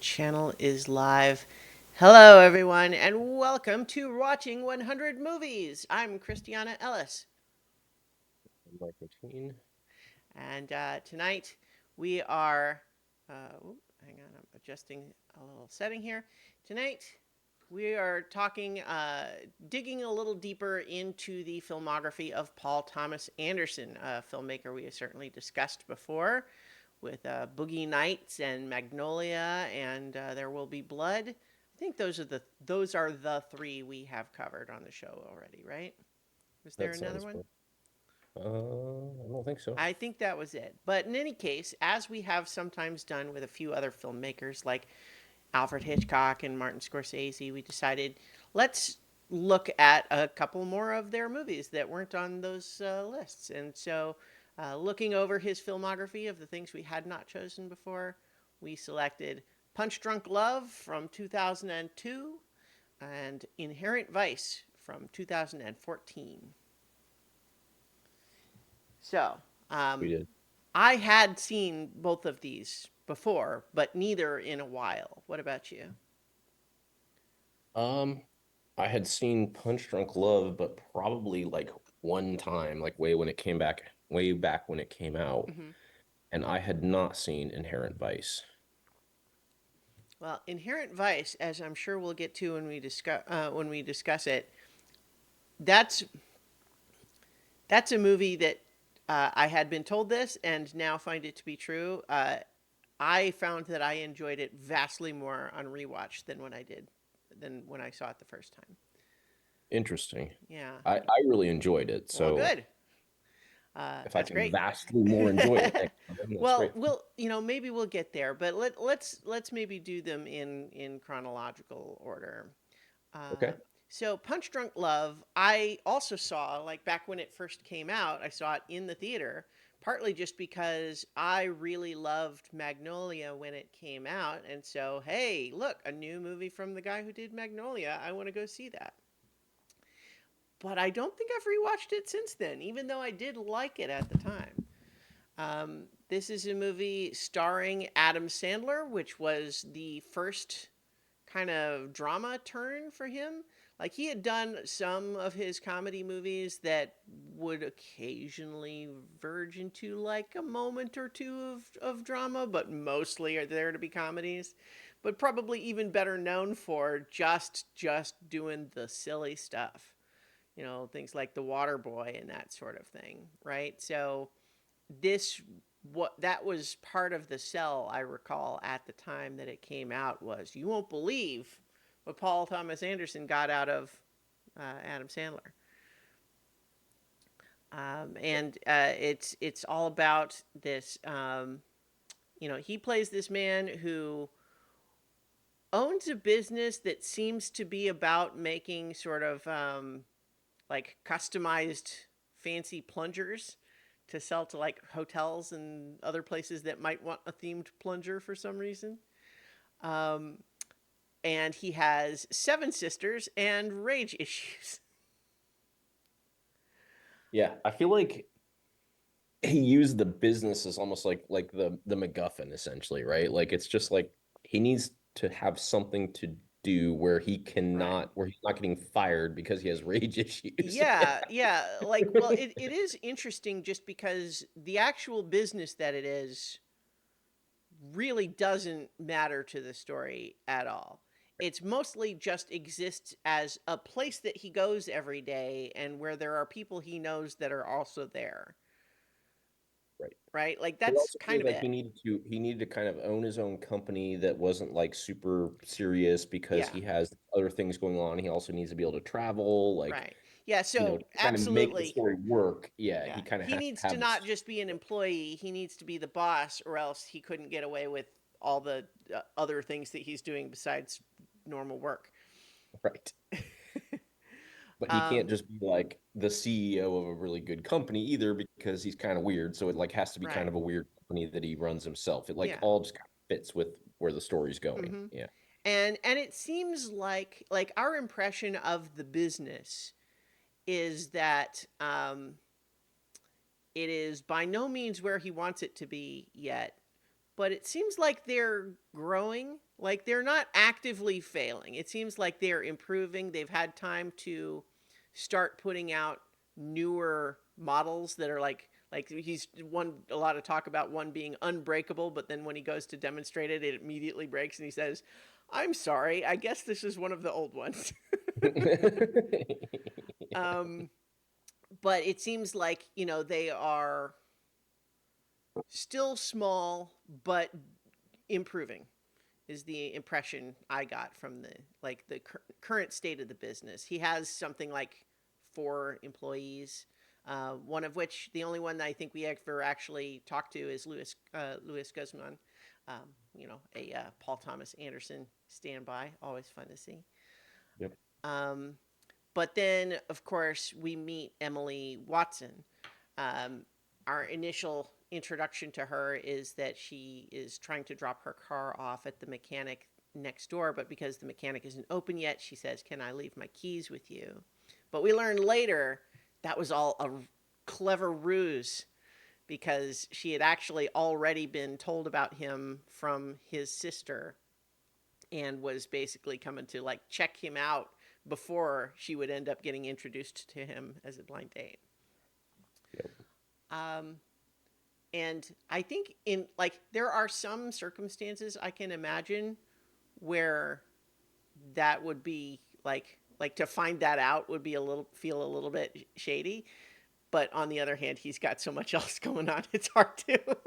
channel is live. Hello, everyone, and welcome to Watching 100 Movies. I'm Christiana Ellis, Like routine. and tonight we are. Hang on, I'm adjusting a little setting here. Tonight we are talking, digging a little deeper into the filmography of Paul Thomas Anderson, a filmmaker we have certainly discussed before, with Boogie Nights and Magnolia and There Will Be Blood. I think those are the three we have covered on the show already, right? Was there That another sounds one? fun. I don't think so. I think that was it. But in any case, as we have sometimes done with a few other filmmakers like Alfred Hitchcock and Martin Scorsese, we decided let's look at a couple more of their movies that weren't on those lists. And so, looking over his filmography of the things we had not chosen before, we selected Punch Drunk Love from 2002 and Inherent Vice from 2014. So, We um, did. I had seen both of these before, but neither in a while. What about you? Um, I had seen Punch Drunk Love, but probably like one time, like way back when it came out, Mm-hmm. and I had not seen Inherent Vice. Well, Inherent Vice, as I'm sure we'll get to when we discuss it, that's that's a movie that I had been told this and now find it to be true. I found that I enjoyed it vastly more on rewatch than when I saw it the first time. Interesting. Yeah. I really enjoyed it, Well, so good. if I That's can great. vastly more enjoy it next time, that's Well, great. maybe we'll get there, but let's maybe do them in chronological order. Uh, Okay. so Punch Drunk Love, I also saw like back when it first came out. I saw it in the theater, partly just because I really loved Magnolia when it came out, and so hey, look, a new movie from the guy who did Magnolia. I want to go see that. But I don't think I've rewatched it since then, even though I did like it at the time. This is a movie starring Adam Sandler, which was the first kind of drama turn for him. Like he had done some of his comedy movies that would occasionally verge into like a moment or two of drama, but mostly are there to be comedies. But probably even better known for just doing the silly stuff. Things like The Water Boy and that sort of thing, right? So this what that was part of the sell I recall at the time that it came out was you won't believe what Paul Thomas Anderson got out of Adam Sandler, and it's all about this. He plays this man who owns a business that seems to be about making sort of like customized fancy plungers to sell to like hotels and other places that might want a themed plunger for some reason. Um, and he has seven sisters and rage issues. Yeah, I feel like he used the business as almost like the MacGuffin essentially, right? Like it's just like he needs to have something to do Right. where he's not getting fired because he has rage issues. Yeah, yeah. Like, well, it is interesting just because the actual business that it is really doesn't matter to the story at all. It's mostly just exists as a place that he goes every day and where there are people he knows that are also there, Right. right? Like He that's also kind feels of like it. he needed to kind of own his own company that wasn't like super serious because Yeah, he has other things going on. He also needs to be able to travel, like, right. Yeah, to so kind of make the absolutely. story work. Yeah, Yeah. he kind of He has to needs to have not this. just be an employee, he needs to be the boss or else he couldn't get away with all the other things that he's doing besides normal work. Right. But he can't Um, just be like the CEO of a really good company either because he's kind of weird. So it like has to be kind right. of a weird company that he runs himself. It like Yeah. all just kind of fits with where the story's going. Mhm. Yeah. And it seems like our impression of the business is that it is by no means where he wants it to be yet, but it seems like they're growing. Like they're not actively failing. It seems like they're improving. They've had time to start putting out newer models that are like he's one a lot of talk about one being unbreakable, but then when he goes to demonstrate it, it immediately breaks, and he says, "I'm sorry, I guess this is one of the old ones." um, but it seems like they are still small, but improving is the impression I got from the current state of the business. He has something like 4 employees, one of which the only one that I think we ever actually talked to is Louis Guzman. A Paul Thomas Anderson standby, always fun to see. Yep. Um, but then, of course, we meet Emily Watson. Um, our initial introduction to her is that she is trying to drop her car off at the mechanic next door, but because the mechanic isn't open yet, she says, "Can I leave my keys with you?" But we learn later that was all a clever ruse because she had actually already been told about him from his sister and was basically coming to like check him out before she would end up getting introduced to him as a blind date. Yep. Um, and I think in like there are some circumstances I can imagine where that would be like to find that out would be a little bit shady. But on the other hand, he's got so much else going on; it's hard to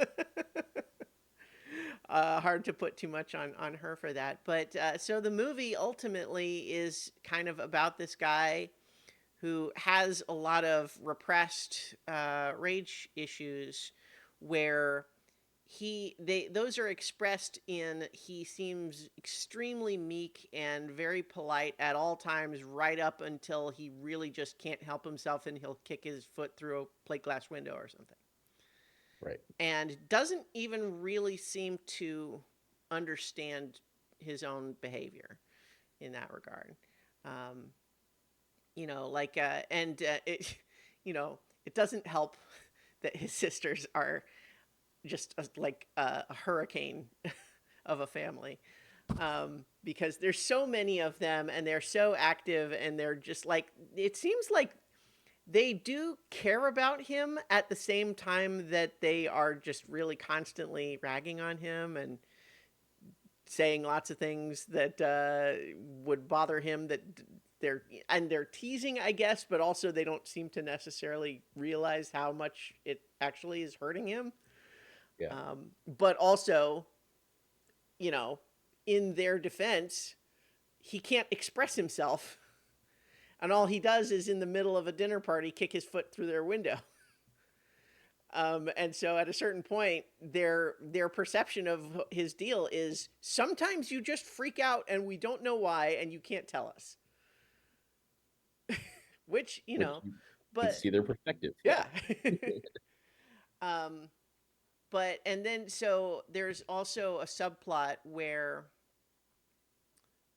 hard to put too much on her for that. But so the movie ultimately is kind of about this guy who has a lot of repressed rage issues where those are expressed in he seems extremely meek and very polite at all times right up until he really just can't help himself and he'll kick his foot through a plate glass window or something, Right. and doesn't even really seem to understand his own behavior in that regard. um, it it doesn't help that his sisters are just a hurricane of a family, because there's so many of them and they're so active and they're just like it seems like they do care about him at the same time that they are just really constantly ragging on him and saying lots of things that would bother him that they're teasing, I guess, but also they don't seem to necessarily realize how much it actually is hurting him. Yeah. But also, you know, in their defense, he can't express himself, and all he does is in the middle of a dinner party kick his foot through their window. And so at a certain point, their perception of his deal is sometimes you just freak out and we don't know why and you can't tell us. Which Which you can but see their perspective. Yeah. yeah. um, but and then so there's also a subplot where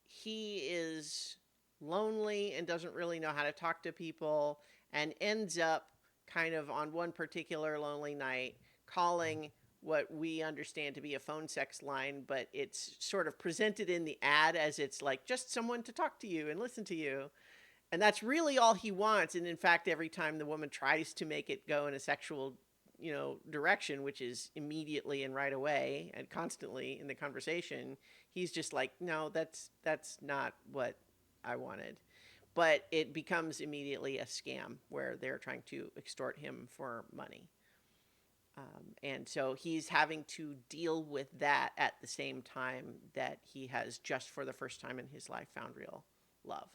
he is lonely and doesn't really know how to talk to people and ends up kind of on one particular lonely night calling what we understand to be a phone sex line, but it's sort of presented in the ad as it's like just someone to talk to you and listen to you. And that's really all he wants. And in fact, every time the woman tries to make it go in a sexual, direction, which is immediately and right away and constantly in the conversation, he's just like, no, that's not what I wanted. But it becomes immediately a scam where they're trying to extort him for money. And so he's having to deal with that at the same time that he has just for the first time in his life found real love.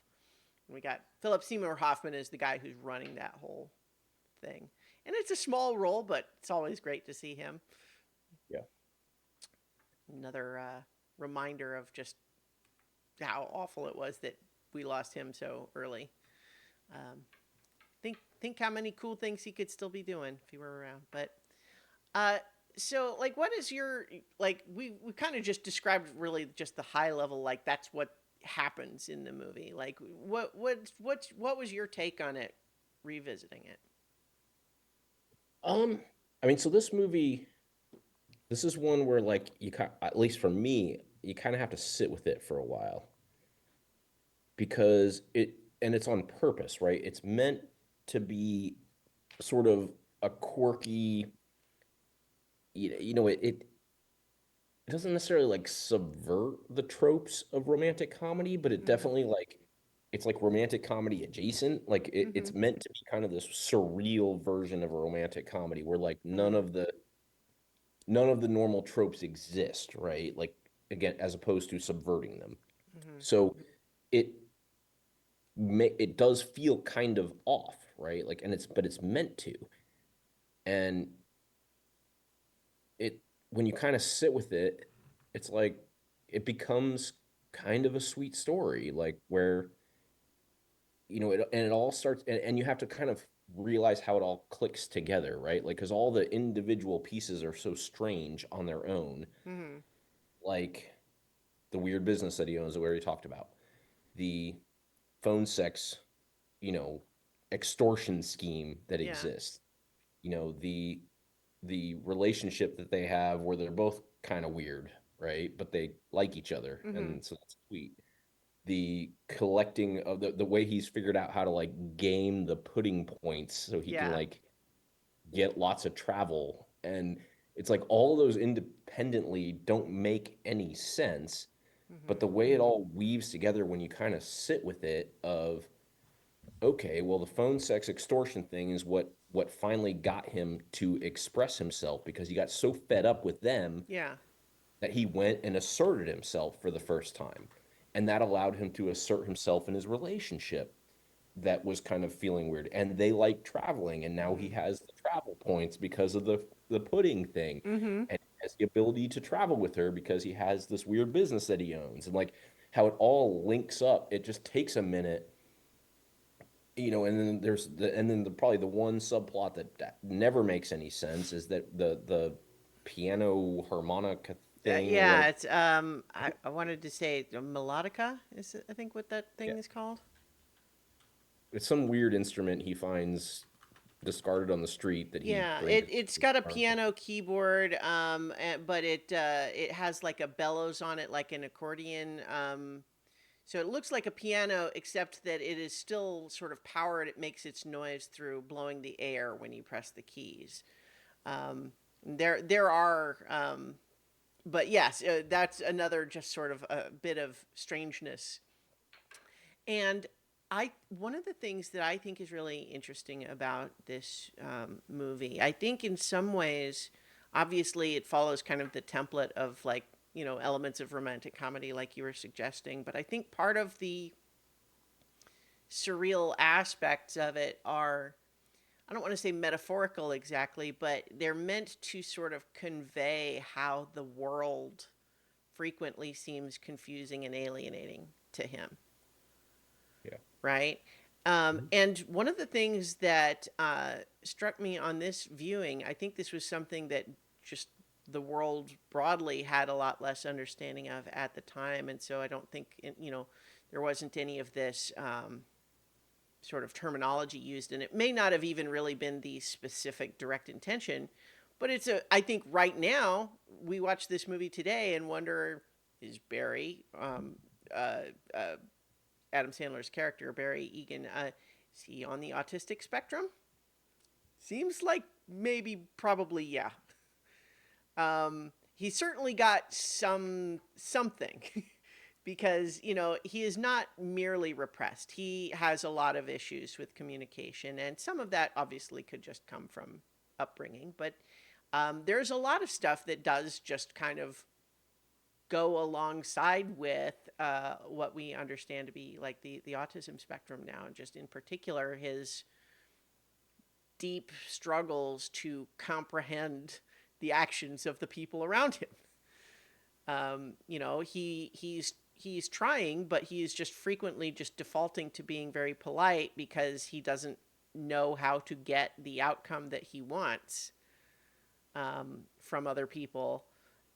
And we got Philip Seymour Hoffman as the guy who's running that whole thing. And it's a small role, but it's always great to see him. Yeah. Another reminder of just how awful it was that we lost him so early. Think how many cool things he could still be doing if he were around. But uh, so like, what is your like? We kind of just described really just the high level. Like that's what happens in the movie. Like what was your take on it, revisiting it? I mean, so this movie, this is one where like at least for me, you kind of have to sit with it for a while because it's on purpose, right? It's meant to be sort of a quirky, it doesn't necessarily like subvert the tropes of romantic comedy, but it Mm-hmm. definitely like it's like romantic comedy adjacent. Like Mm-hmm. it's meant to be kind of this surreal version of a romantic comedy where like Mm-hmm. none of the normal tropes exist, right? Like again, as opposed to subverting them. Mm-hmm. So it it does feel kind of off, right? Like and it's meant to. And it when you kind of sit with it, it's like it becomes kind of a sweet story, like where it all starts, and you have to kind of realize how it all clicks together, right? Like because all the individual pieces are so strange on their own, Mm-hmm. like the weird business that he owns that we already talked about, the phone sex, you know, extortion scheme that Yeah. exists, the relationship that they have where they're both kind of weird, right? But they like each other, Mm-hmm. and so that's sweet. The collecting of the way he's figured out how to like game the pudding points so he can Yeah. like get lots of travel, and it's like all those independently don't make any sense, but Mm-hmm. the way it all weaves together when you kind of sit with it of okay, well, the phone sex extortion thing is what finally got him to express himself because he got so fed up with them Yeah. that he went and asserted himself for the first time. And that allowed him to assert himself in his relationship that was kind of feeling weird. And they like traveling, and now he Mm-hmm. has the travel points because of the pudding thing. Mm-hmm. And he has the ability to travel with her because he has this weird business that he owns. And like how it all links up, it just takes a minute, and then probably the one subplot that never makes any sense is that the piano harmonica thing, Yeah, like it's I wanted to say melodica is I think what that yeah, thing is called. it's some weird instrument he finds discarded on the street that he Yeah, brings. it's got a piano keyboard, but it has like a bellows on it, like an accordion. So it looks like a piano, except that it is still sort of powered. It makes its noise through blowing the air when you press the keys. There are, but yes, that's another just sort of a bit of strangeness. And one of the things that I think is really interesting about this movie, I think in some ways, obviously it follows kind of the template of like, elements of romantic comedy, like you were suggesting. But I think part of the surreal aspects of it are, I don't want to say metaphorical exactly, but they're meant to sort of convey how the world frequently seems confusing and alienating to him, Yeah. right? Mhm. And one of the things that struck me on this viewing, I think this was something that just the world broadly had a lot less understanding of at the time. And so I don't think, there wasn't any of this sort of terminology used. And it may not have even really been the specific direct intention. But I think right now, we watch this movie today and wonder, is Barry, uh, uh, Adam Sandler's character, Barry Egan, is he on the autistic spectrum? Seems like maybe, probably, yeah. He certainly got something because he is not merely repressed. He has a lot of issues with communication, and some of that obviously could just come from upbringing. But there's a lot of stuff that does just kind of go alongside with what we understand to be like the autism spectrum now, and just in particular his deep struggles to comprehend the actions of the people around him. He's trying, but he is just frequently just defaulting to being very polite because he doesn't know how to get the outcome that he wants from other people.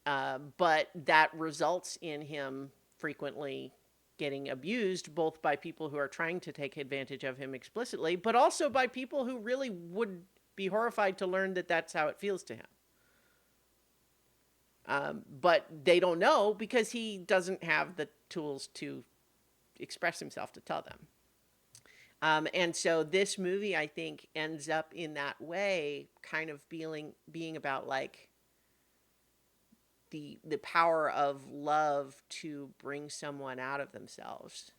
But that results in him frequently getting abused, both by people who are trying to take advantage of him explicitly, but also by people who really would be horrified to learn that that's how it feels to him. But they don't know because he doesn't have the tools to express himself to tell them. And so this movie, I think, ends up in that way, kind of being about like the power of love to bring someone out of themselves.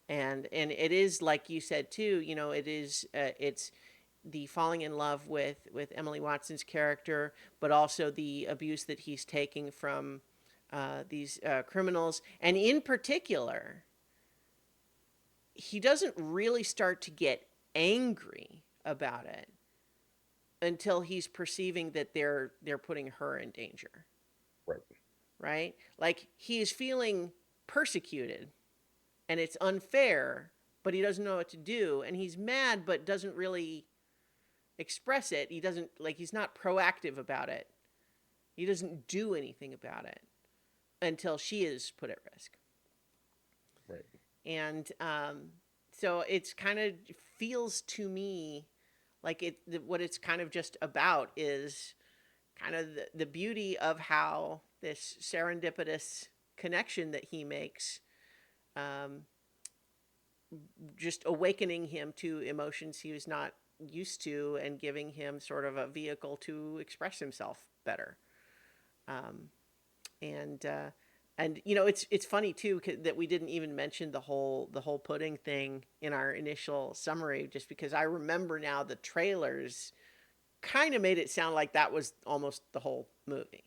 And it is like you said too. It's the falling in love with Emily Watson's character, but also the abuse that he's taking from these criminals, and in particular, he doesn't really start to get angry about it until he's perceiving that they're putting her in danger, Right. right? Like he is feeling persecuted and it's unfair, but he doesn't know what to do, and he's mad but doesn't really express it. He doesn't like he's not proactive about it. He doesn't do anything about it until she is put at risk. Right. And so it's kind of feels to me like what it's kind of just about is kind of the beauty of how this serendipitous connection that he makes, um, just awakening him to emotions he was not used to and giving him sort of a vehicle to express himself better. Um, and it's funny too that we didn't even mention the whole pudding thing in our initial summary, just because I remember now the trailers kind of made it sound like that was almost the whole movie.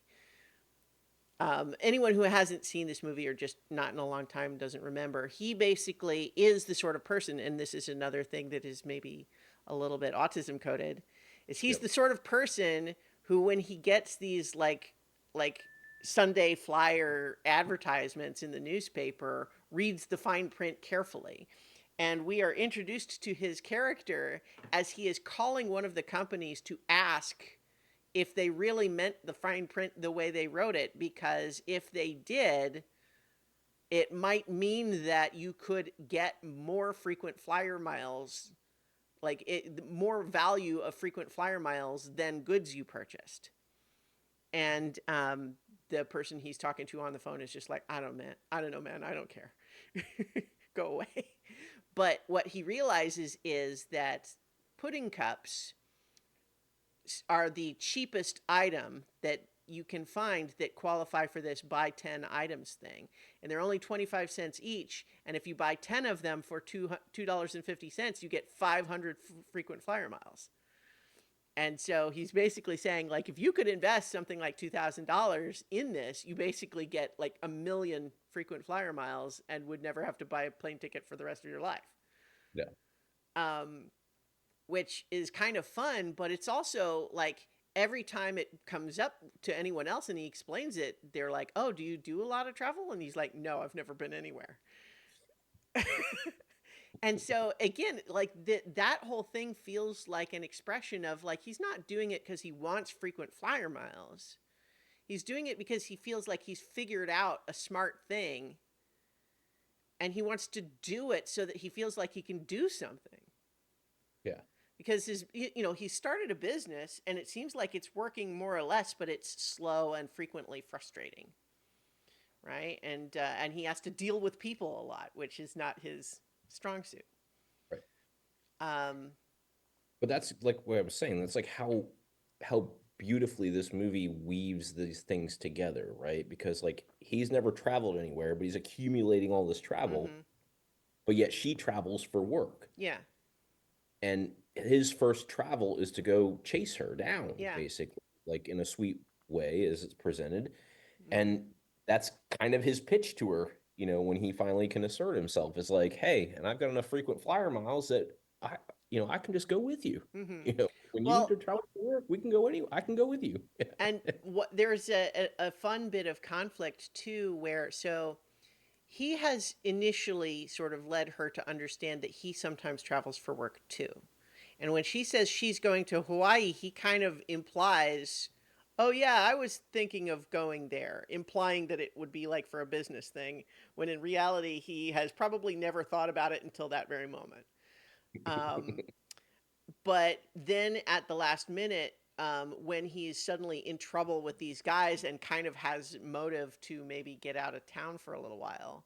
Anyone who hasn't seen this movie or just not in a long time doesn't remember, he basically is the sort of person, and this is another thing that is maybe a little bit autism coded, is he's Yep. the sort of person who, when he gets these like Sunday flyer advertisements in the newspaper, reads the fine print carefully. And we are introduced to his character as he is calling one of the companies to ask if they really meant the fine print the way they wrote it, because if they did, it might mean that you could get more frequent flyer miles, more value of frequent flyer miles than goods you purchased. And the person he's talking to on the phone is just like, I don't know, man, I don't care, go away. But what he realizes is that pudding cups are the cheapest item that you can find that qualify for this buy 10 items thing. And they're only 25 cents each. And if you buy 10 of them for $2.50, you get 500 frequent flyer miles. And so he's basically saying, like, if you could invest something like $2,000 in this, you basically get like a million frequent flyer miles and would never have to buy a plane ticket for the rest of your life. Yeah. Um, which is kind of fun, but it's also like every time it comes up to anyone else and he explains it, they're like, "Oh, do you do a lot of travel?" And he's like, "No, I've never been anywhere." And so again, like that whole thing feels like an expression of like he's not doing it because he wants frequent flyer miles. He's doing it because he feels like he's figured out a smart thing and he wants to do it so that he feels like he can do something. Yeah. Because he started a business and it seems like it's working more or less, but it's slow and frequently frustrating, right? And he has to deal with people a lot, which is not his strong suit. Right. um But that's like what I was saying. That's like how beautifully this movie weaves these things together, right? Because like he's never traveled anywhere, but he's accumulating all this travel, mm-hmm. but yet she travels for work. Yeah. And his first travel is to go chase her down, Yeah. basically, like in a sweet way as it's presented. Mm-hmm. And that's kind of his pitch to her, when he finally can assert himself. Is like, hey, and I've got enough frequent flyer miles that I can just go with you. Mm-hmm. When you need Well, to travel to work, we can go anywhere. I can go with you. and what there's a fun bit of conflict too, where so he has initially sort of led her to understand that he sometimes travels for work too. And when she says she's going to Hawaii, he kind of implies, "Oh yeah, I was thinking of going there," implying that it would be like for a business thing, when in reality he has probably never thought about it until that very moment. Um, but then at the last minute, when he's suddenly in trouble with these guys and kind of has motive to maybe get out of town for a little while,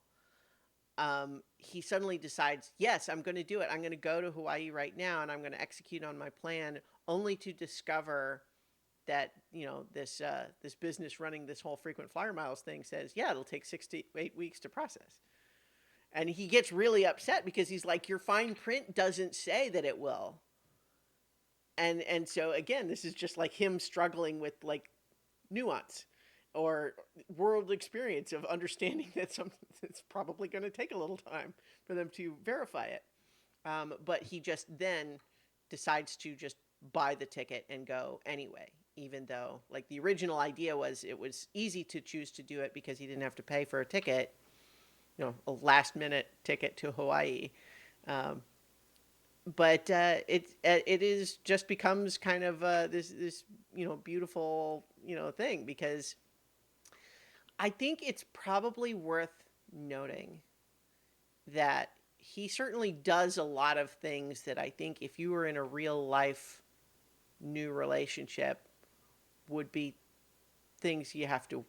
he suddenly decides, yes, I'm going to do it. I'm going to go to Hawaii right now and I'm going to execute on my plan, only to discover that, this business running this whole frequent flyer miles thing says, yeah, it'll take 6 to 8 weeks to process. And he gets really upset because he's like, your fine print doesn't say that it will. And so again, this is just like him struggling with like nuance or world experience of understanding that something it's probably going to take a little time for them to verify it. But he just then decides to just buy the ticket and go anyway, even though like the original idea was it was easy to choose to do it because he didn't have to pay for a ticket, a last minute ticket to Hawaii. Um, but it is just becomes kind of this beautiful thing, because I think it's probably worth noting that he certainly does a lot of things that I think if you were in a real life new relationship would be things you have to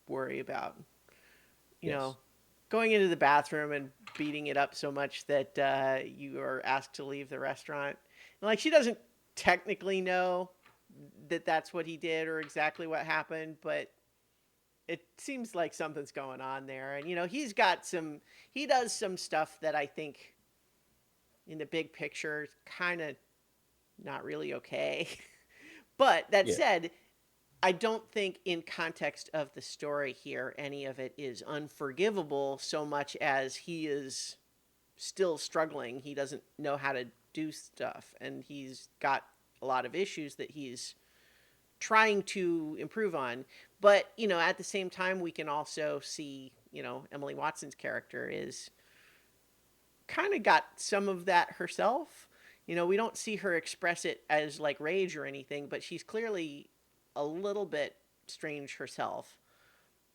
worry about. You Yes. know, going into the bathroom and beating it up so much that you are asked to leave the restaurant. And like she doesn't technically know that that's what he did or exactly what happened, but it seems like something's going on there. And he does some stuff that I think in the big picture is kind of not really okay. But that Yeah. said, I don't think in context of the story here any of it is unforgivable so much as he is still struggling. He doesn't know how to do stuff and he's got a lot of issues that he's trying to improve on. But, at the same time we can also see, Emily Watson's character is kind of got some of that herself. We don't see her express it as like rage or anything, but she's clearly a little bit strange herself.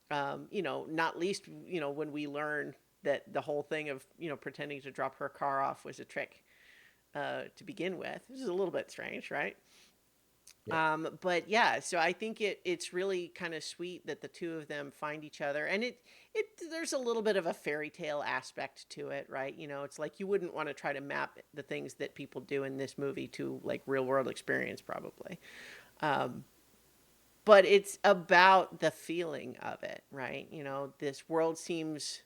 Not least, when we learn that the whole thing of, pretending to drop her car off was a trick to begin with. This is a little bit strange, right? Yeah. But yeah, so I think it's really kind of sweet that the two of them find each other, and it there's a little bit of a fairy tale aspect to it, right? It's like you wouldn't want to try to map the things that people do in this movie to like real world experience, probably. Um, but it's about the feeling of it, right? This world seems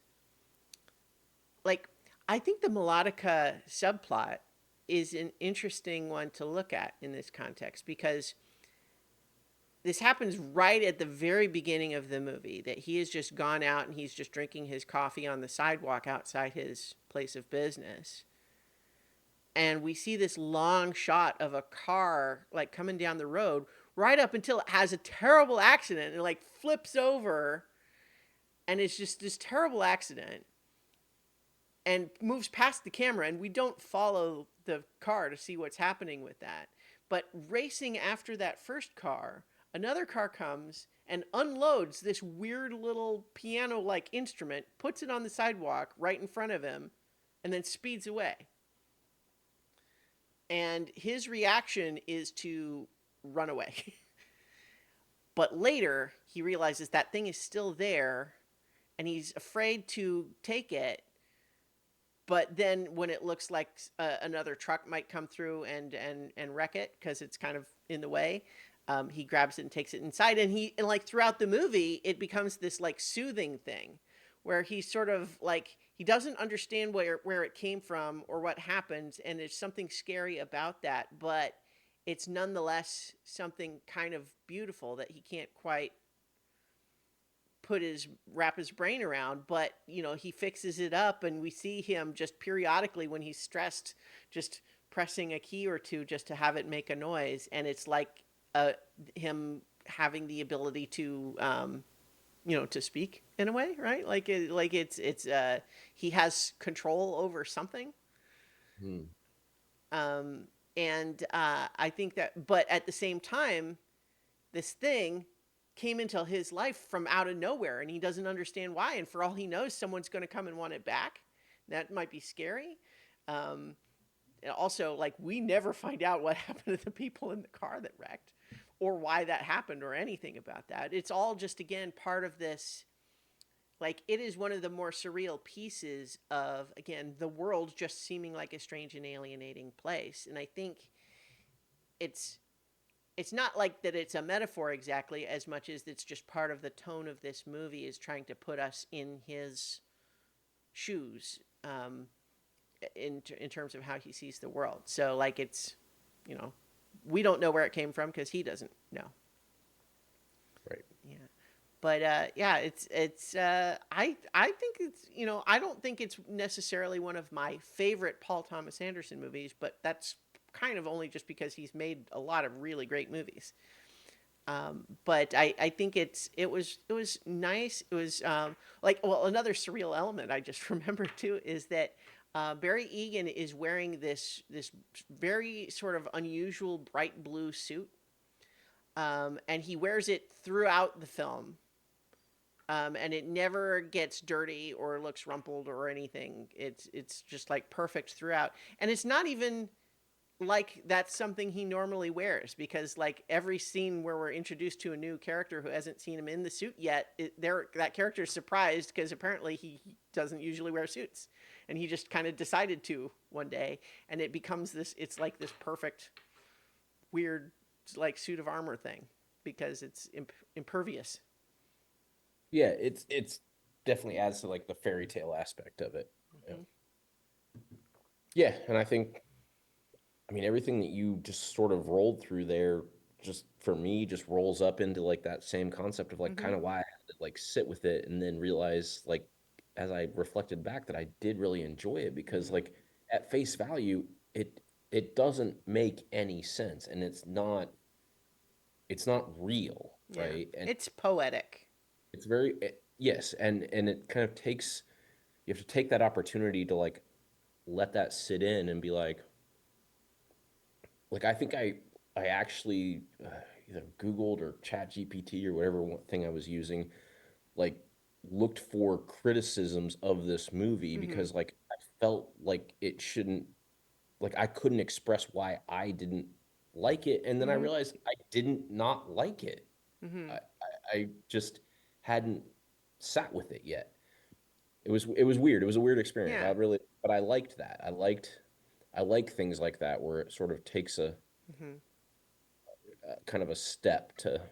like I think the melodica subplot is an interesting one to look at in this context because this happens right at the very beginning of the movie that he has just gone out and he's just drinking his coffee on the sidewalk outside his place of business. And we see this long shot of a car like coming down the road right up until it has a terrible accident and it like flips over and it's just this terrible accident and moves past the camera and we don't follow the car to see what's happening with that. But racing after that first car, another car comes and unloads this weird little piano like instrument, puts it on the sidewalk right in front of him, and then speeds away. And his reaction is to run away. But later, he realizes that thing is still there and he's afraid to take it. But then when it looks like another truck might come through and wreck it because it's kind of in the way, he grabs it and takes it inside. And like throughout the movie, it becomes this like soothing thing where he's sort of like he doesn't understand where it came from or what happened, and there's something scary about that, but it's nonetheless something kind of beautiful that he can't quite wrap his brain around. But he fixes it up and we see him just periodically when he's stressed just pressing a key or two just to have it make a noise, and it's like him having the ability to to speak in a way, right? Like it's he has control over something. Hmm. um and I think that, but at the same time, this thing came into his life from out of nowhere and he doesn't understand why, and for all he knows someone's going to come and want it back. That might be scary. um also, like, we never find out what happened to the people in the car that wrecked. or why that happened or anything about that. It's all just, again, part of this. Like, it is one of the more surreal pieces of, again, the world just seeming like a strange and alienating place. And I think it's it's not like that it's a metaphor exactly, as much as it's just part of the tone of this movie, is trying to put us in his shoes, in terms of how he sees the world. So, like, it's, you know, we don't know where it came from because he doesn't know. Right. Yeah. But yeah, I think it's, I don't think it's necessarily one of my favorite Paul Thomas Anderson movies, but that's kind of only just because he's made a lot of really great movies. But I think it was nice. It was, like, well, another surreal element I just remembered too is that Barry Egan is wearing this very sort of unusual bright blue suit, and he wears it throughout the film, and it never gets dirty or looks rumpled or anything. It's just like perfect throughout, and it's not even like that's something he normally wears, because like every scene where we're introduced to a new character who hasn't seen him in the suit yet, that character is surprised because apparently he doesn't usually wear suits, and he just kind of decided to one day, and it becomes this. It's like this perfect, weird, like suit of armor thing because it's impervious. Yeah, it's definitely adds to like the fairy tale aspect of it. Yeah. Hmm. Yeah, and I think, I mean, everything that you just sort of rolled through there, just for me, just rolls up into like that same concept of like Hmm. kind of why I had to like sit with it and then realize like as I reflected back that I did really enjoy it because Hmm. like at face value, it doesn't make any sense and it's not real, Yeah, right? And it's poetic. it's very yes, and it kind of takes you have to take that opportunity to like let that sit in and be like I think I actually either Googled or Chat GPT or whatever thing I was using, like looked for criticisms of this movie Hmm. because like I felt like it shouldn't like I couldn't express why I didn't like it, and then I Hmm. realized I didn't not like it. Hmm. I just hadn't sat with it yet. It was weird. It was a weird experience. I Yeah. really, but I liked that. I like things like that where it sort of takes Hmm. a kind of a step to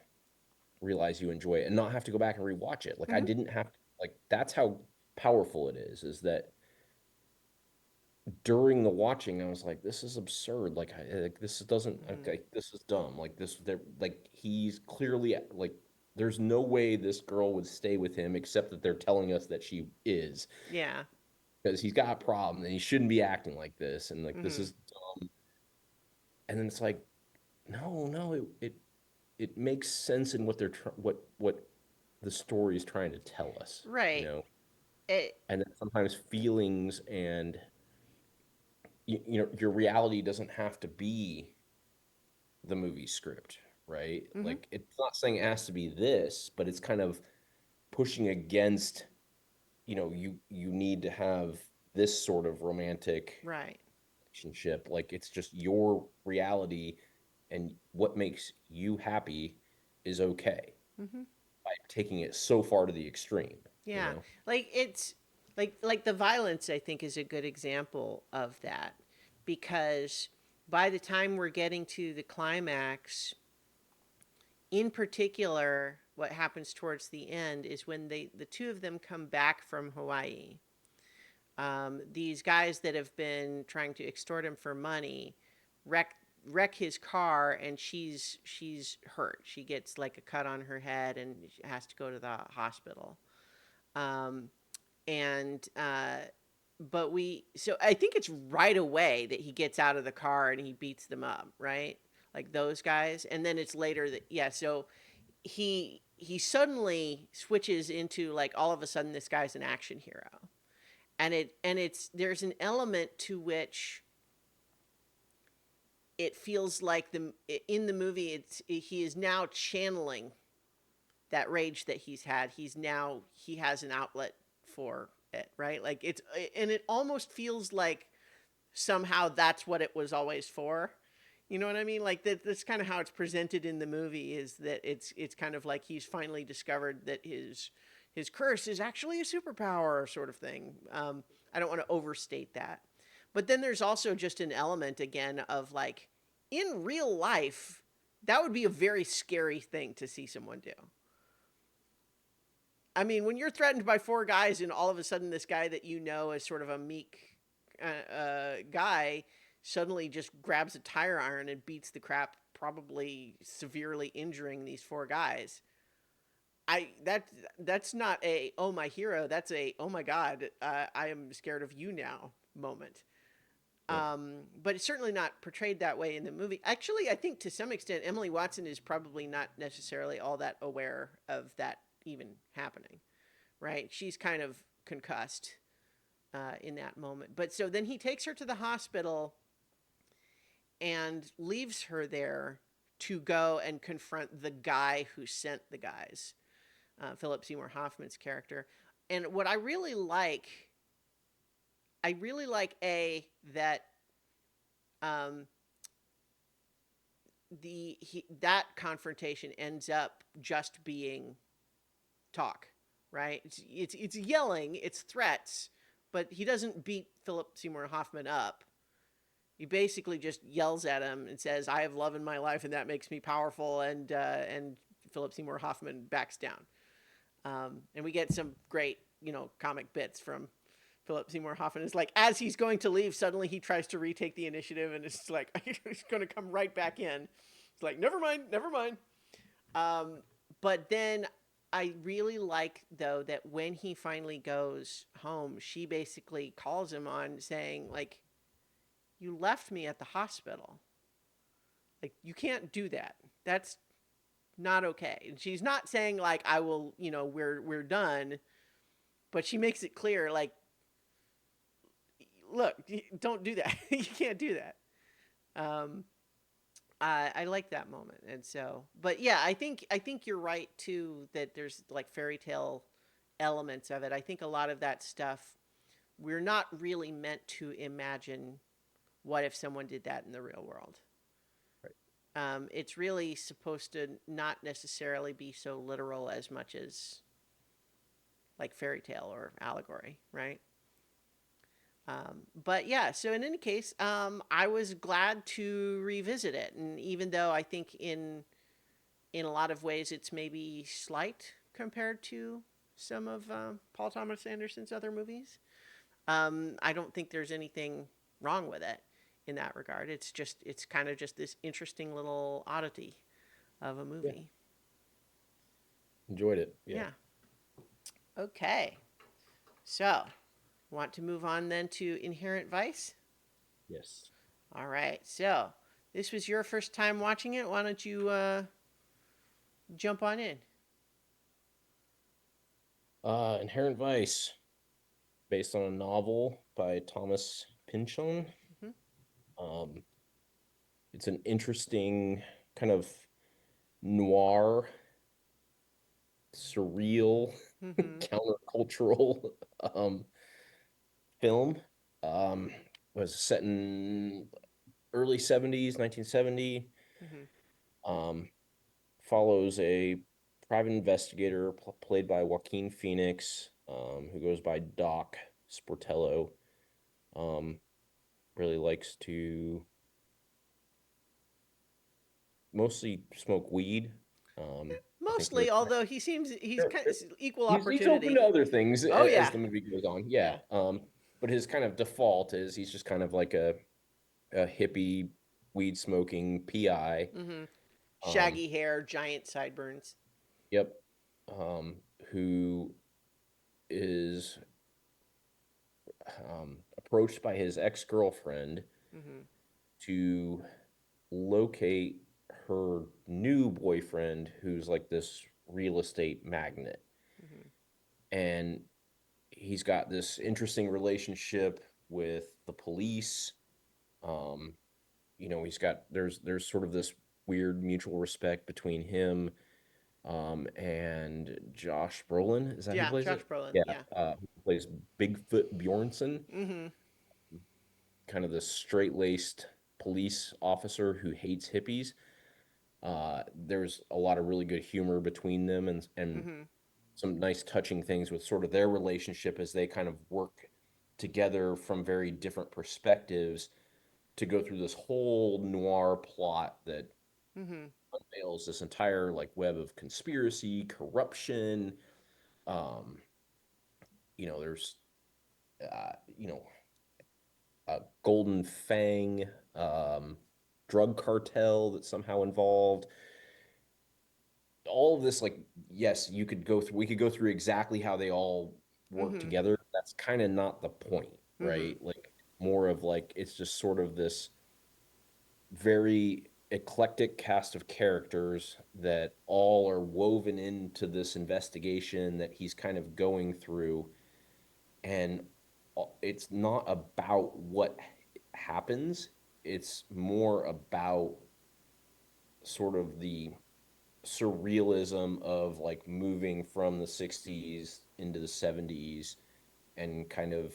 realize you enjoy it and not have to go back and rewatch it. Like I Hmm. didn't have to, like that's how powerful it is that during the watching I was like this is absurd. Like this doesn't Hmm. okay, this is dumb. Like this they're like he's clearly like there's no way this girl would stay with him except that they're telling us that she is Yeah. because he's got a problem and he shouldn't be acting like this and like this Hmm. is dumb. And then it's like no, it makes sense in what what the story is trying to tell us, you Right. know. It. And then sometimes feelings and you know your reality doesn't have to be the movie script, right? Hmm. Like it's not saying it has to be this, but it's kind of pushing against, you know, you need to have this sort of romantic Right. relationship. Like it's just your reality and what makes you happy is okay Hmm. by taking it so far to the extreme, you Yeah. know? Like, it's like the violence, I think, is a good example of that, because by the time we're getting to the climax, in particular, what happens towards the end is when the two of them come back from Hawaii. These guys that have been trying to extort him for money wreck wreck his car, and she's hurt. She gets like a cut on her head and has to go to the hospital. Um, and But we so I think it's right away that he gets out of the car and he beats them up, right? Like those guys, and then it's later that, yeah. So he suddenly switches into, like, all of a sudden this guy's an action hero, and it's there's an element to which it feels like the in the movie, he is now channeling that rage that he's had. He has an outlet for it, right? Like, and it almost feels like somehow that's what it was always for. You know what I mean? Like that's kind of how it's presented in the movie is that it's kind of like he's finally discovered that his curse is actually a superpower sort of thing. I don't want to overstate that. But then there's also just an element again of like in real life that would be a very scary thing to see someone do. I mean, when you're threatened by four guys and all of a sudden this guy that you know is sort of a meek guy suddenly just grabs a tire iron and beats the crap, probably severely injuring these four guys. That's not a oh my hero. That's a oh my god, I am scared of you now moment. Yep. But it's certainly not portrayed that way in the movie. Actually, I think to some extent Emily Watson is probably not necessarily all that aware of that even happening. Right? She's kind of concussed in that moment. But so then he takes her to the hospital and leaves her there to go and confront the guy who sent the guys, Philip Seymour Hoffman's character. And what I really like a that um, that confrontation ends up just being talk, right? It's yelling, it's threats, but he doesn't beat Philip Seymour Hoffman up. He basically just yells at him and says, "I have love in my life, and that makes me powerful." And Philip Seymour Hoffman backs down. And we get some great, comic bits from Philip Seymour Hoffman. Is like as he's going to leave, suddenly he tries to retake the initiative, and it's like he's going to come right back in. It's like never mind, never mind. Um, but then I really like though that when he finally goes home, she basically calls him on saying like, "You left me at the hospital. Like you can't do that. That's not okay." And she's not saying like I will, we're done, but she makes it clear like, look, don't do that. You can't do that. Um, I like that moment, and so, but yeah, I think you're right too that there's like fairy tale elements of it. I think a lot of that stuff we're not really meant to imagine what if someone did that in the real world. Right. It's really supposed to not necessarily be so literal as much as like fairy tale or allegory, right? But yeah, so in any case, I was glad to revisit it, and even though I think in a lot of ways it's maybe slight compared to some of Paul Thomas Anderson's other movies, I don't think there's anything wrong with it in that regard. It's kind of just this interesting little oddity of a Yeah. movie. Enjoyed it. Yeah. Yeah. Okay. So, want to move on then to Inherent Vice? Yes. All right. So, this was your first time watching it. Why don't you jump on in? Inherent Vice, based on a novel by Thomas Pynchon. Mm-hmm. Um, it's an interesting kind of noir, surreal, Mm-hmm. countercultural um, film. Um, was set in early 70s, 1970. Mm-hmm. Um, Follows a private investigator played by Joaquin Phoenix, who goes by Doc Sportello. Um, really likes to mostly smoke weed. I think Mostly, although he's there- kind there- of equal he's open opportunity. to other things Oh as yeah. the movie goes on. Yeah. Yeah. But his kind of default is he's just kind of like a hippie weed smoking PI. Mm-hmm. Um, Shaggy hair, giant sideburns. yep. Um, who is approached by his ex-girlfriend Mm-hmm. to locate her new boyfriend who's like this real estate magnate. Mm-hmm. And he's got this interesting relationship with the police. Um, he's got there's sort of this weird mutual respect between him and Josh Brolin. Is that who Yeah, plays Josh it? Brolin. Yeah, Yeah. who plays Bigfoot Bjornson, Mm-hmm. kind of the straight laced. police officer who hates hippies. There's a lot of really good humor between them, and Mm-hmm. some nice touching things with sort of their relationship as they kind of work together from very different perspectives to go through this whole noir plot that Mm-hmm. unveils this entire like web of conspiracy, corruption. Um, there's uh, you know a Golden Fang drug cartel that's somehow involved. All of this, like, yes, you could go through. We could go through exactly how they all work Mm-hmm. together. That's kind of not the point, Mm-hmm. right? Like more of like it's just sort of this very eclectic cast of characters that all are woven into this investigation that he's kind of going through, and it's not about what happens. It's more about sort of the surrealism of like moving from the 60s into the 70s and kind of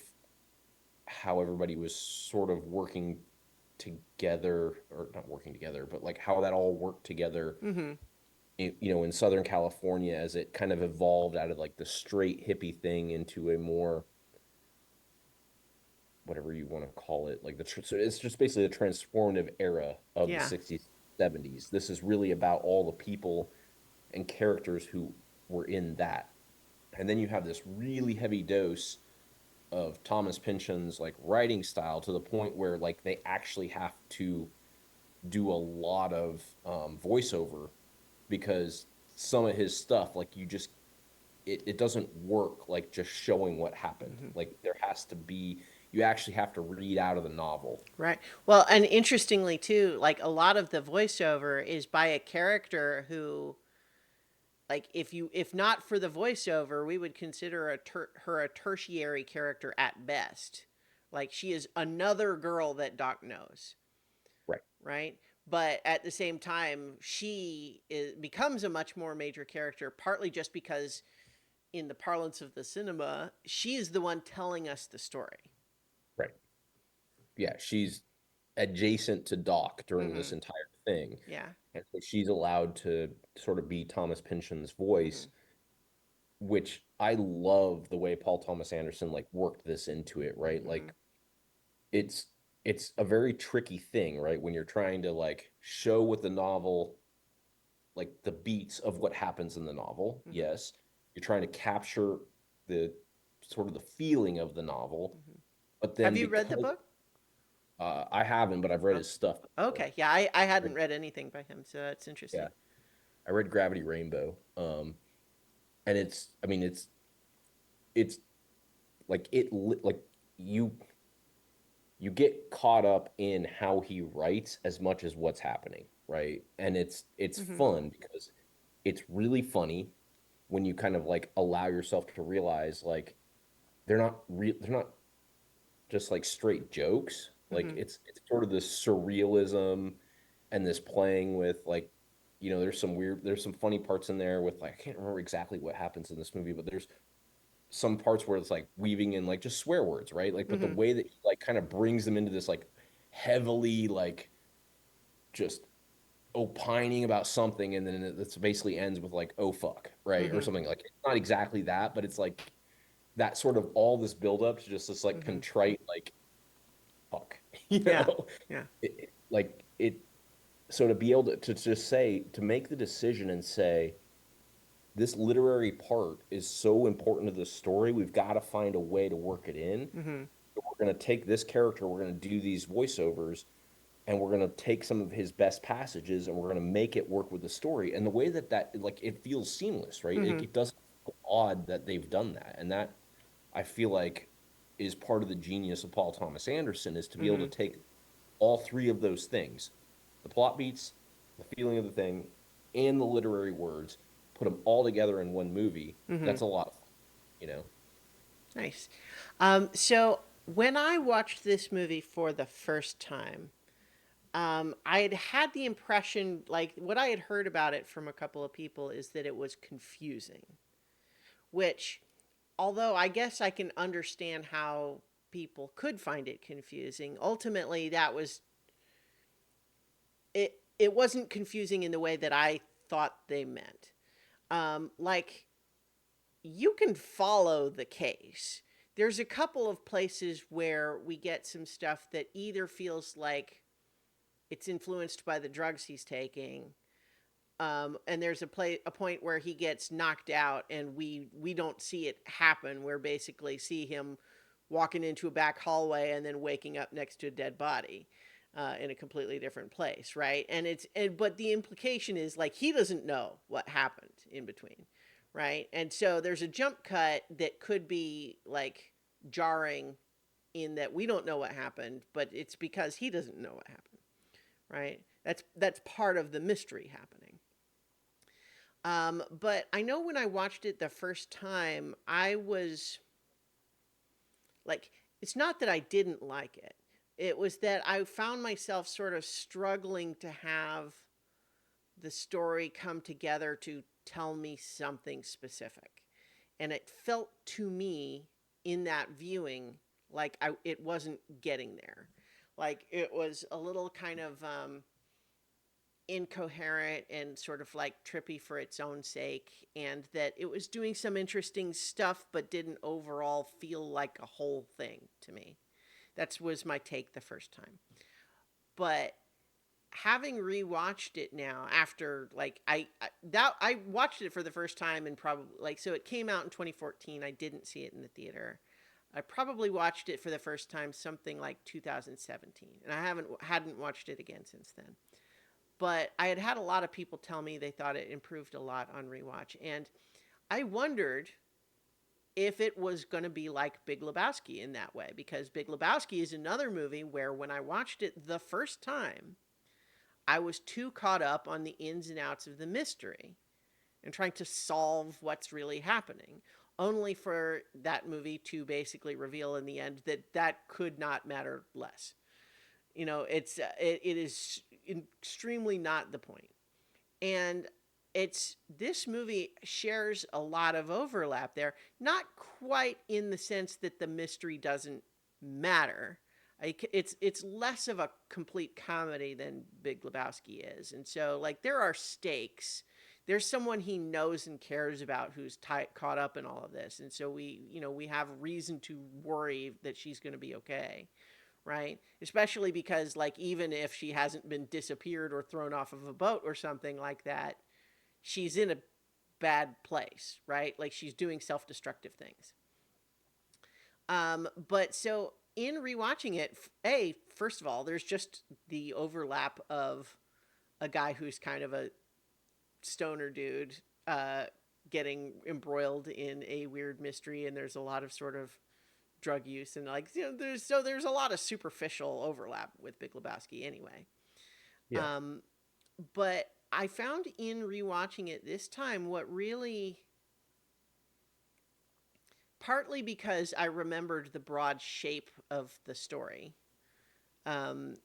how everybody was sort of working together, or not working together, but like how that all worked together Mm-hmm. in Southern California as it kind of evolved out of like the straight hippie thing into a more, whatever you want to call it, like so it's just basically the transformative era of the Yeah. 60s, 70s. This is really about all the people and characters who were in that. And then you have this really heavy dose of Thomas Pynchon's like writing style to the point where like they actually have to do a lot of voiceover because some of his stuff, like you just it doesn't work like just showing what happened. Mm-hmm. Like there has to be, you actually have to read out of the novel. Right. Well, and interestingly too, like a lot of the voiceover is by a character who, like, if not for the voiceover, we would consider her a tertiary character at best. Like she is another girl that Doc knows, Right, right? But at the same time, becomes a much more major character, partly just because, in the parlance of the cinema, she is the one telling us the story. right. Yeah, she's adjacent to Doc during Mm-hmm. this entire thing. Yeah. And so she's allowed to sort of be Thomas Pynchon's Mm-hmm. voice, which I love the way Paul Thomas Anderson like worked this into it, right? Mm-hmm. Like it's it's a very tricky thing, right? When you're trying to like show what the novel, like the beats of what happens in the novel. Mm-hmm. Yes, you're trying to capture the sort of the feeling of the novel, Mm-hmm. but Have then you read the because book? I haven't, but I've read Oh, his stuff before. okay. Yeah, I Right? hadn't read anything by him, so that's Yeah, interesting. I read Gravity Rainbow, and I mean, it's like like you you get caught up in how he writes as much as what's happening, right? And it's Mm-hmm. fun because it's really funny when you kind of like allow yourself to realize like they're not just like straight jokes. Like Mm-hmm. it's sort of this surrealism and this playing with like there's some funny parts in there with like I can't remember exactly what happens in this movie, but there's some parts where it's like weaving in like just swear words, right? Like, but the Mm-hmm. way that he like kind of brings them into this like heavily like just opining about something, and then it basically ends with like oh fuck, right, or Mm-hmm. something like it's not exactly that, but it's like that sort of all this build up to just this like Mm-hmm. contrite like fuck, Yeah. Yeah. like it. So to be able to just say to make the decision and say this literary part is so important to the story, we've got to find a way to work it in. Mm-hmm. We're going to take this character, we're going to do these voiceovers, and we're going to take some of his best passages and we're going to make it work with the story. And the way that like it feels seamless, right? Mm-hmm. It doesn't feel odd that they've done that. And that I feel like is part of the genius of Paul Thomas Anderson is to be able Mm-hmm. to take all three of those things, the plot beats, the feeling of the thing, and the literary words, put them all together in one movie. Mm-hmm. That's a lot of fun, you know? Nice. So when I watched this movie for the first time, I had had the impression, like what I had heard about it from a couple of people, is that it was confusing. Which, although I guess I can understand how people could find it confusing, ultimately that was it wasn't confusing in the way that I thought they meant. Like you can follow the case. There's a couple of places where we get some stuff that either feels like it's influenced by the drugs he's taking, and there's a point where he gets knocked out, and we don't see it happen. We're basically see him walking into a back hallway and then waking up next to a dead body. In a completely different place, right? But the implication is like he doesn't know what happened in between, right? And so there's a jump cut that could be like jarring in that we don't know what happened, but it's because he doesn't know what happened, right? That's part of the mystery happening. But I know when I watched it the first time, I was like, it's not that I didn't like it. It was that I found myself sort of struggling to have the story come together to tell me something specific. And it felt to me in that viewing like it wasn't getting there. Like it was a little kind of incoherent and sort of like trippy for its own sake, and that it was doing some interesting stuff but didn't overall feel like a whole thing to me. That was my take the first time. But having rewatched it now after like I watched it for the first time and probably like so it came out in 2014. I didn't see it in the theater. I probably watched it for the first time something like 2017, and I hadn't watched it again since then. But I had had a lot of people tell me they thought it improved a lot on rewatch, and I wondered if it was going to be like Big Lebowski in that way, because Big Lebowski is another movie where when I watched it the first time, I was too caught up on the ins and outs of the mystery and trying to solve what's really happening, only for that movie to basically reveal in the end that that could not matter less. You know, it is extremely not the point. And it's this movie shares a lot of overlap there, not quite in the sense that the mystery doesn't matter. It's less of a complete comedy than Big Lebowski is, and so like there are stakes. There's someone he knows and cares about who's caught up in all of this, and so we have reason to worry that she's going to be okay, right? Especially because like even if she hasn't been disappeared or thrown off of a boat or something like that, she's in a bad place, right? Like she's doing self-destructive things. But so in rewatching it, first of all, there's just the overlap of a guy who's kind of a stoner dude getting embroiled in a weird mystery, and there's a lot of sort of drug use and like there's a lot of superficial overlap with Big Lebowski anyway. Yeah. Um, but I found in rewatching it this time what really, partly because I remembered the broad shape of the story, and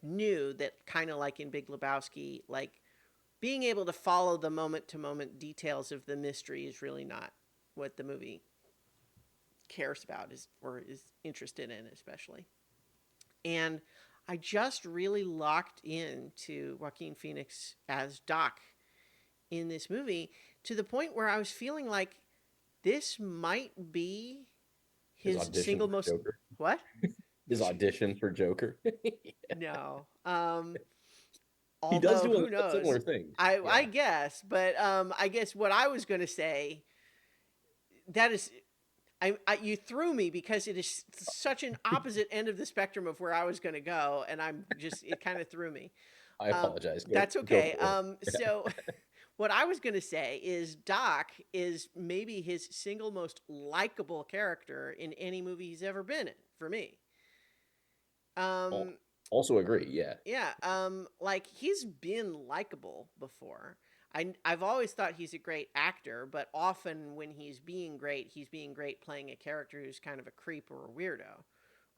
knew that kind of like in Big Lebowski, like being able to follow the moment to moment details of the mystery is really not what the movie cares about is or is interested in, especially. And I just really locked in to Joaquin Phoenix as Doc in this movie to the point where I was feeling like this might be His his audition single for most Joker. what? His audition for Joker. No. He does Although do who a similar knows? thing. I Yeah. guess, but I guess what I was going to say that is you threw me because it is such an opposite end of the spectrum of where I was going to go, and it kind of threw me. I apologize. That's Go okay. for it. Yeah. So what I was going to say is Doc is maybe his single most likable character in any movie he's ever been in for me. Al- Um, Also agree. Yeah. yeah, like he's been likable before. I've always thought he's a great actor, but often when he's being great playing a character who's kind of a creep or a weirdo,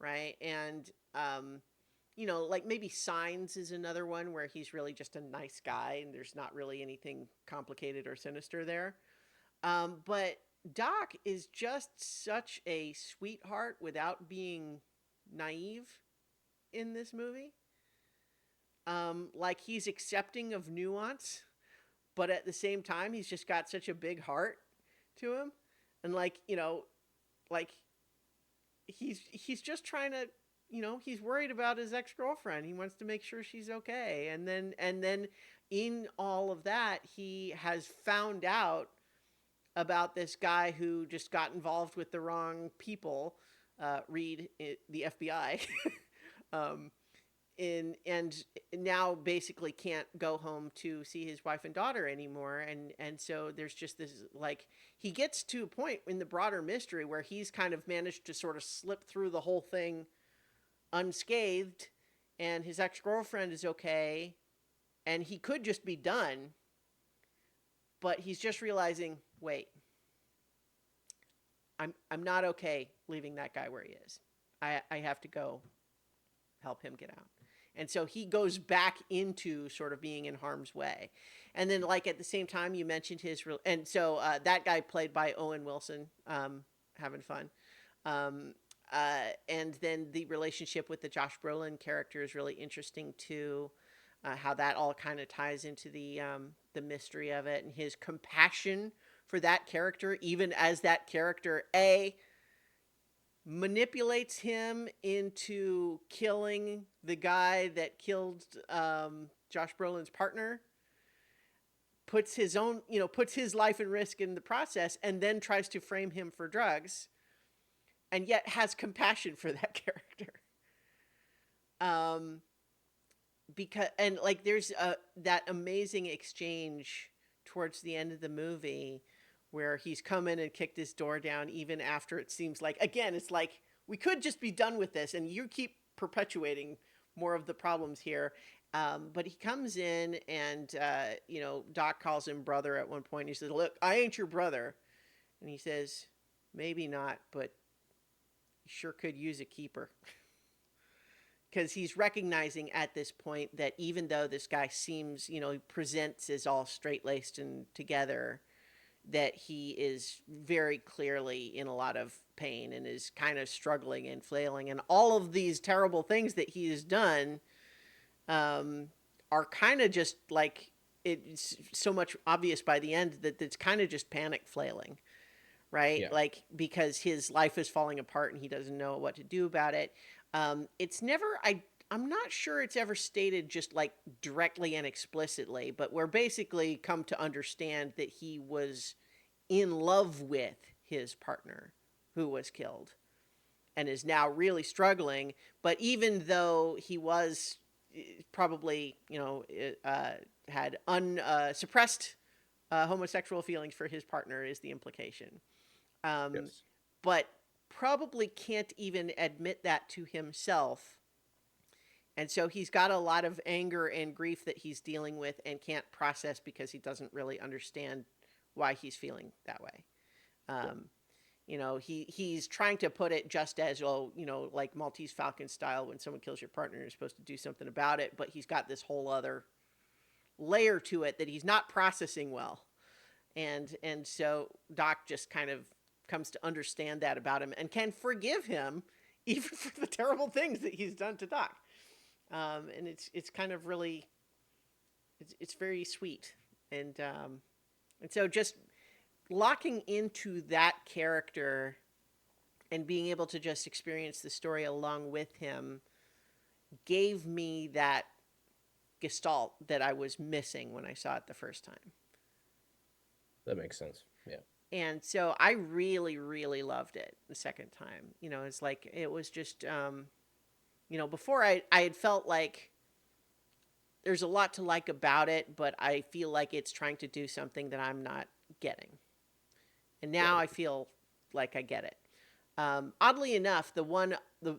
right? And like maybe Signs is another one where he's really just a nice guy and there's not really anything complicated or sinister there. But Doc is just such a sweetheart without being naive in this movie. Like he's accepting of nuance, but at the same time, he's just got such a big heart to him, and like like he's just trying to, he's worried about his ex girlfriend. He wants to make sure she's okay, and then in all of that, he has found out about this guy who just got involved with the wrong people. Read it, the FBI. um, and now basically can't go home to see his wife and daughter anymore, and so there's just this, like, he gets to a point in the broader mystery where he's kind of managed to sort of slip through the whole thing unscathed, and his ex-girlfriend is okay, and he could just be done, but he's just realizing, wait, I'm not okay leaving that guy where he is. I have to go help him get out. And so he goes back into sort of being in harm's way. And then, like, at the same time, you mentioned his real, and so that guy played by Owen Wilson, having fun. Um, and then the relationship with the Josh Brolin character is really interesting too. How that all kind of ties into the mystery of it, and his compassion for that character, even as that character manipulates him into killing the guy that killed Josh Brolin's partner, puts his own, puts his life in risk in the process, and then tries to frame him for drugs, and yet has compassion for that character. Um, because, and like, there's that amazing exchange towards the end of the movie where he's come in and kicked his door down even after it seems like, again, it's like we could just be done with this, and you keep perpetuating more of the problems here. But he comes in, and Doc calls him brother at one point. He says, "Look, I ain't your brother," and he says, "Maybe not, but you sure could use a keeper." Because he's recognizing at this point that even though this guy seems, he presents as all straight laced and together, that he is very clearly in a lot of pain and is kind of struggling and flailing. And all of these terrible things that he has done are kind of just like, it's so much obvious by the end that it's kind of just panic flailing, right? Yeah. Like, because his life is falling apart and he doesn't know what to do about it. It's never, I'm not sure it's ever stated just like directly and explicitly, but we're basically come to understand that he was in love with his partner who was killed and is now really struggling. But even though he was probably, had unsuppressed homosexual feelings for his partner, is the implication. Um, Yes. but probably can't even admit that to himself. And so he's got a lot of anger and grief that he's dealing with and can't process because he doesn't really understand why he's feeling that way. Yeah. Um, he's trying to put it just as, oh, like Maltese Falcon style, when someone kills your partner, you're supposed to do something about it. But he's got this whole other layer to it that he's not processing well. And so Doc just kind of comes to understand that about him and can forgive him even for the terrible things that he's done to Doc. And it's kind of really, it's very sweet, and so just locking into that character and being able to just experience the story along with him gave me that gestalt that I was missing when I saw it the first time. That makes sense. Yeah. And so I really, really loved it the second time. It's like, it was just, before I had felt like there's a lot to like about it, but I feel like it's trying to do something that I'm not getting. And now Right. I feel like I get it. Oddly enough,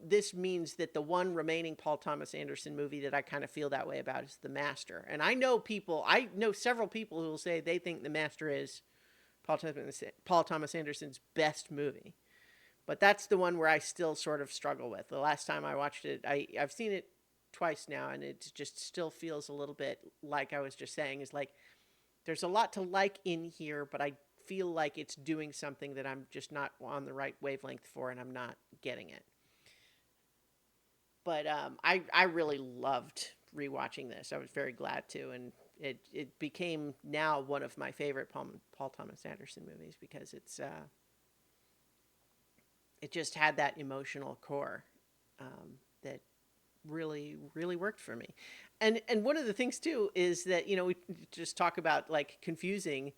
this means that the one remaining Paul Thomas Anderson movie that I kind of feel that way about is The Master. And I know several people who will say they think The Master is Paul Thomas Anderson's best movie. But that's the one where I still sort of struggle with. The last time I watched it, I've seen it twice now, and it just still feels a little bit like I was just saying, is like, there's a lot to like in here, but I feel like it's doing something that I'm just not on the right wavelength for, and I'm not getting it. But I really loved rewatching this. I was very glad to, and it became now one of my favorite Paul Thomas Anderson movies because it just had that emotional core that really worked for me. And one of the things too is that we just talk about like confusing,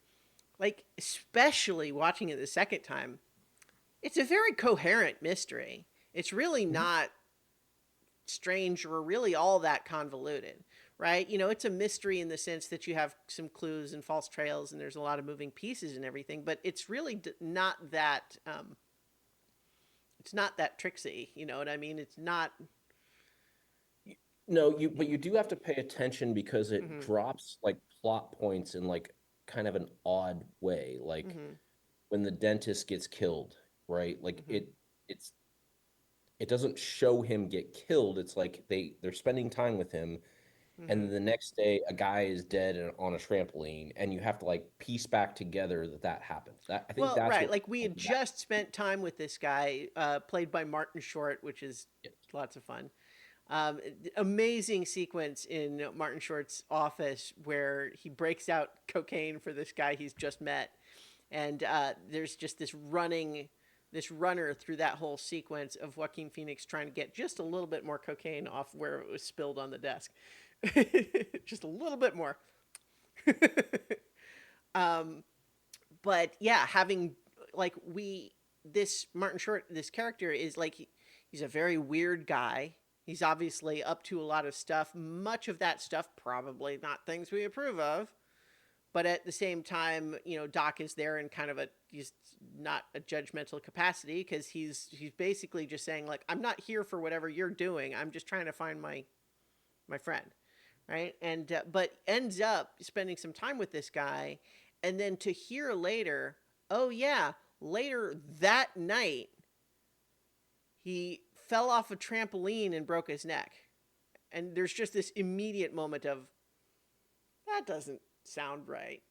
like especially watching it the second time. It's a very coherent mystery. It's really Mhm. not strange or really all that convoluted, right? It's a mystery in the sense that you have some clues and false trails and there's a lot of moving pieces and everything, but it's really not that it's not that tricksy, you know what I mean? It's not. No, but you do have to pay attention because it Mhm. drops like plot points in like kind of an odd way. Like Mhm. when the dentist gets killed, right? Like Mhm. it doesn't show him get killed. It's like they're spending time with him, and then Mhm. the next day a guy is dead on a trampoline, and you have to like piece back together that happened. That I think Well, that's right, what like we had that. just spent time with this guy played by Martin Short, which is lots of fun. Amazing sequence in Martin Short's office where he breaks out cocaine for this guy he's just met, and there's just this runner through that whole sequence of Joaquin Phoenix trying to get just a little bit more cocaine off where it was spilled on the desk, just a little bit more. But yeah, having like we this Martin Short, this character is like he's a very weird guy. He's obviously up to a lot of stuff. Much of that stuff probably not things we approve of. But at the same time, Doc is there in kind of he's not a judgmental capacity because he's basically just saying like I'm not here for whatever you're doing. I'm just trying to find my friend, right? And but ends up spending some time with this guy, and then to hear later, oh yeah, later that night he fell off a trampoline and broke his neck, and there's just this immediate moment of that doesn't sound right.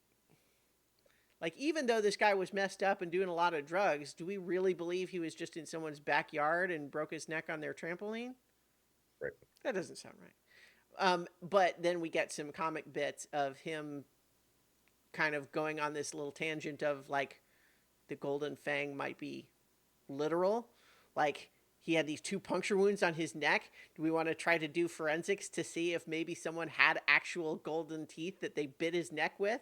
Like even though this guy was messed up and doing a lot of drugs, do we really believe he was just in someone's backyard and broke his neck on their trampoline? Right. That doesn't sound right. But then we get some comic bits of him kind of going on this little tangent of like the golden fang might be literal. Like he had these two puncture wounds on his neck. Do we want to try to do forensics to see if maybe someone had actual golden teeth that they bit his neck with?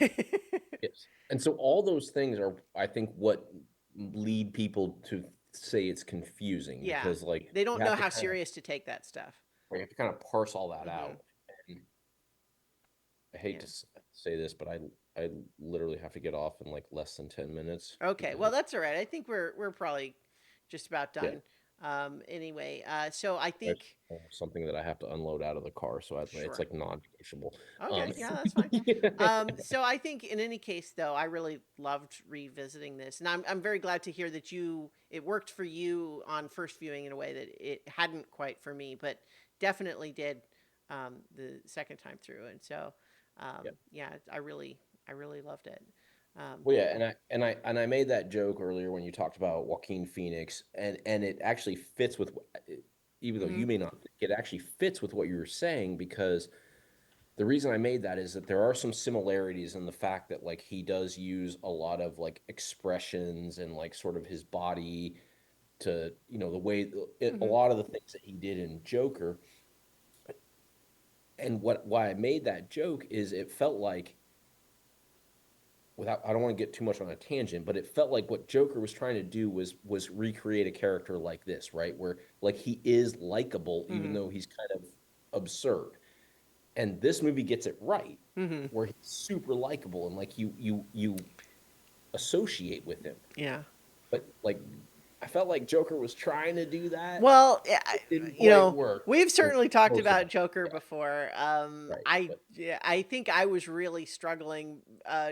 Yes. And so all those things are, I think, what lead people to say it's confusing Yeah. because like They don't know how serious to take that stuff. you have to kind of parse all that Mm-hmm. out. And I hate to Yeah. say this, but I literally have to get off in like less than 10 minutes Okay. Well, because that's all right. I think we're probably just about yeah, done. Anyway, so I there's think something that I have to unload out of the car, so it's sure. like non-negotiable. Okay, Um, yeah, that's fine. So I think in any case, though, I really loved revisiting this, and I'm very glad to hear that it worked for you on first viewing in a way that it hadn't quite for me, but definitely did the second time through, and so yeah. yeah, I really loved it. Well, yeah, and I made that joke earlier when you talked about Joaquin Phoenix, and it actually fits with, even though Mm-hmm. you may not think it actually fits with what you were saying because the reason I made that is that there are some similarities in the fact that like he does use a lot of like expressions and like sort of his body to the way a Mm-hmm. lot of the things that he did in Joker. And why I made that joke is it felt like, without, I don't want to get too much on a tangent, but it felt like what Joker was trying to do was recreate a character like this, right? Where like he is likable even Mm-hmm. though he's kind of absurd. And this movie gets it right, Mm-hmm. where he's super likable and like you associate with him. Yeah. But like I felt like Joker was trying to do that. Well, It didn't you quite know, work we've for certainly talked most of about it. Joker Yeah, before. right. I But yeah, I think I was really struggling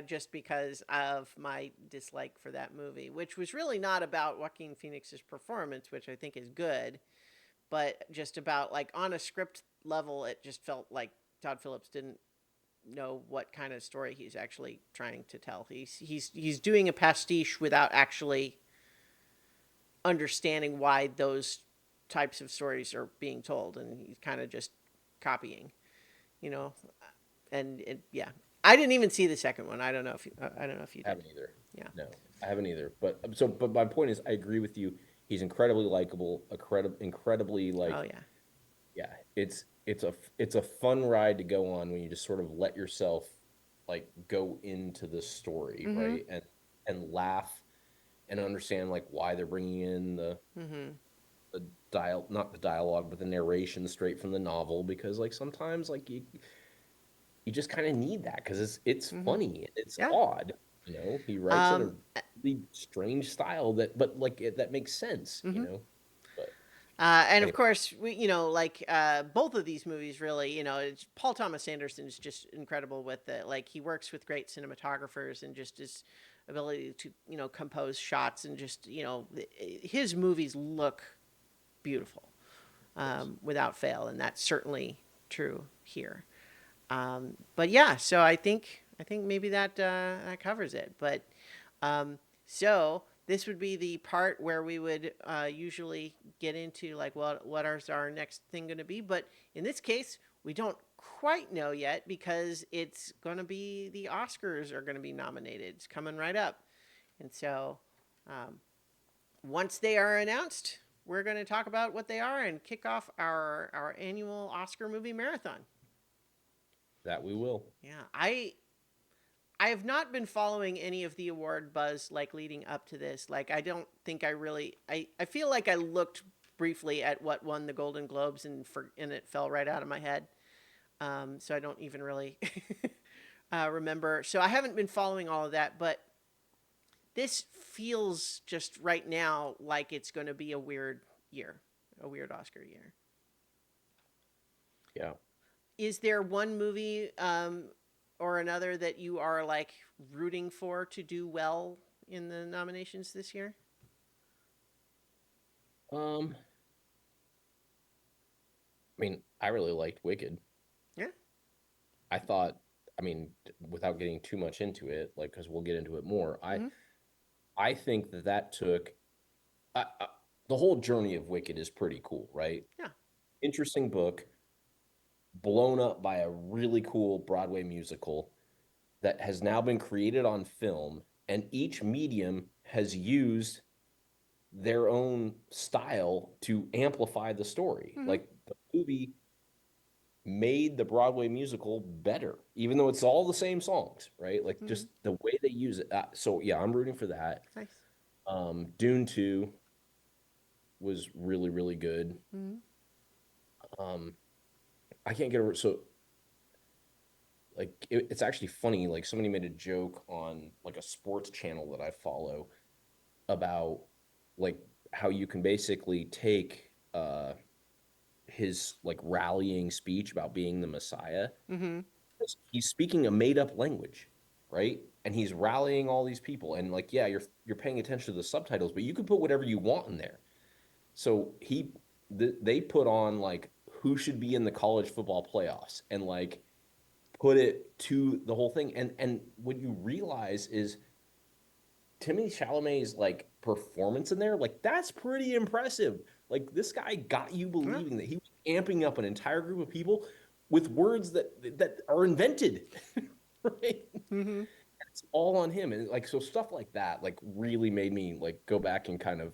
just because of my dislike for that movie, which was really not about Joaquin Phoenix's performance, which I think is good, but just about like on a script level, it just felt like Todd Phillips didn't know what kind of story he's actually trying to tell. He's doing a pastiche without actually understanding why those types of stories are being told, and he's kind of just copying, you know, and yeah, I didn't even see the second one. I don't know if I don't know if you I did. haven't either. Yeah. No, I haven't either. But my point is, I agree with you. He's incredibly likable, incredibly Oh like, yeah. yeah. It's a fun ride to go on when you just sort of let yourself like go into the story, Mm-hmm. right? And laugh and understand like why they're bringing in Mm-hmm. the not the dialogue, but the narration straight from the novel because like sometimes like you just kind of need that because it's Mm-hmm. funny, it's Yeah. odd, you know. He writes in a Um. really strange style that, but like that makes sense, you Mm-hmm. know. But And of anyway, course, we, like both of these movies, really, Paul Thomas Anderson is just incredible with it. Like he works with great cinematographers and just his ability to, compose shots and just, his movies look beautiful yes, without fail, and that's certainly true here. But yeah, so I think maybe that covers it. But so this would be the part where we would usually get into like what is our next thing going to be. But in this case, we don't quite know yet because it's going to be the Oscars are going to be nominated. It's coming right up, and so um, once they are announced, we're going to talk about what they are and kick off our annual Oscar movie marathon. that we will. Yeah, I have not been following any of the award buzz like leading up to this. Like I don't think I really I feel like I looked briefly at what won the Golden Globes and it fell right out of my head. So I don't even really remember. So I haven't been following all of that, but this feels just right now like it's going to be a weird year, a weird Oscar year. Yeah. Is there one movie or another that you are like rooting for to do well in the nominations this year? I mean, I really liked Wicked. Yeah. I thought, I mean, without getting too much into it, like because we'll get into it more. Mm-hmm. I think that took the whole journey of Wicked is pretty cool, right? Yeah. Interesting book, blown up by a really cool Broadway musical that has now been created on film, and each medium has used their own style to amplify the story. Mm-hmm. Like the movie made the Broadway musical better, even though it's all the same songs, right? Like Mm-hmm. just the way they use it. So yeah, I'm rooting for that. Nice. Dune 2 was really, really good. Mm-hmm. Um, I can't get over so like it's actually funny. Like somebody made a joke on like a sports channel that I follow about like how you can basically take his like rallying speech about being the Messiah. Mm-hmm. He's speaking a made up language, right? And he's rallying all these people. And like, yeah, you're paying attention to the subtitles, but you can put whatever you want in there. So they put on like who should be in the college football playoffs and like put it to the whole thing. And what you realize is Timothy Chalamet's like performance in there, like that's pretty impressive. Like this guy got you Yeah. believing that he was amping up an entire group of people with words that are invented, right? Mm-hmm. It's all on him, and like so stuff like that, like really made me like go back and kind of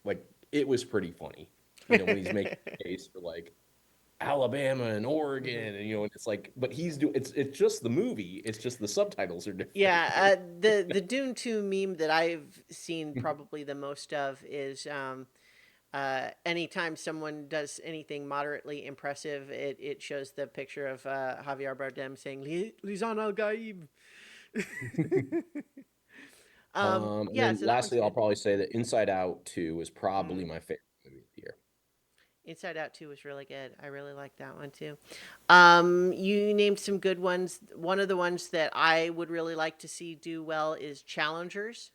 like it was pretty funny, you know, when he's making a case for like Alabama and Mm-hmm. Oregon, and you know, and it's like, but he's doing it's just the movie, it's just the subtitles are different, Yeah, right? the Dune 2 meme that I've seen probably the most of is anytime someone does anything moderately impressive, it shows the picture of Javier Bardem saying "Lisan al Gaib." And Yeah, then so that one's lastly, I'll good. probably say that Inside Out 2 is probably Mm. my favorite movie of the year. Inside Out 2 was really good. I really like that one too. You named some good ones. One of the ones that I would really like to see do well is Challengers,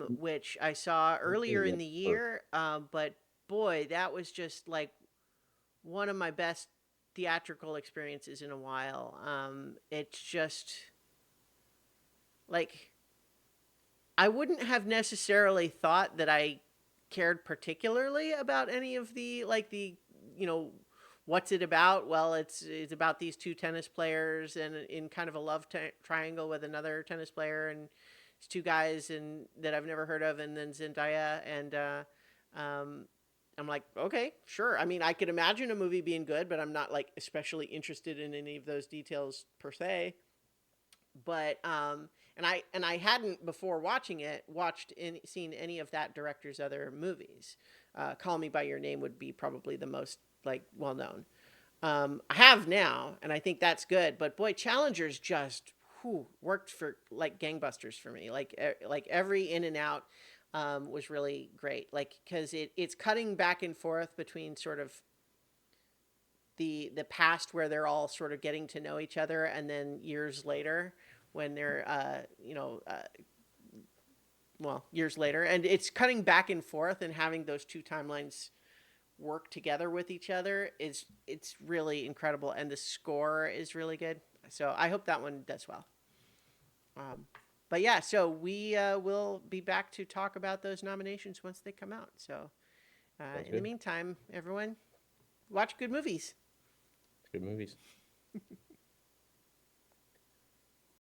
which I saw Okay, earlier yeah, in the sure. year. But boy, that was just like one of my best theatrical experiences in a while. It's just like I wouldn't have necessarily thought that I cared particularly about any of the like the you know What's it about? Well, it's about these two tennis players and in kind of a love triangle with another tennis player, and it's two guys and that I've never heard of, and then Zendaya, and um, I'm like, okay, sure. I mean, I could imagine a movie being good, but I'm not like especially interested in any of those details per se. But and I hadn't before watching it seen any of that director's other movies. Call Me by Your Name would be probably the most like well known. I have now, and I think that's good. But boy, Challengers just worked for like gangbusters for me. Like every in and out was really great. Like because it's cutting back and forth between sort of the past where they're all sort of getting to know each other, and then years later when they're well, years later, and it's cutting back and forth and having those two timelines work together with each other is it's really incredible, and the score is really good. So I hope that one does well. Um, but yeah, so we will be back to talk about those nominations once they come out. So Sounds in the good. meantime, everyone, watch good movies. Good movies.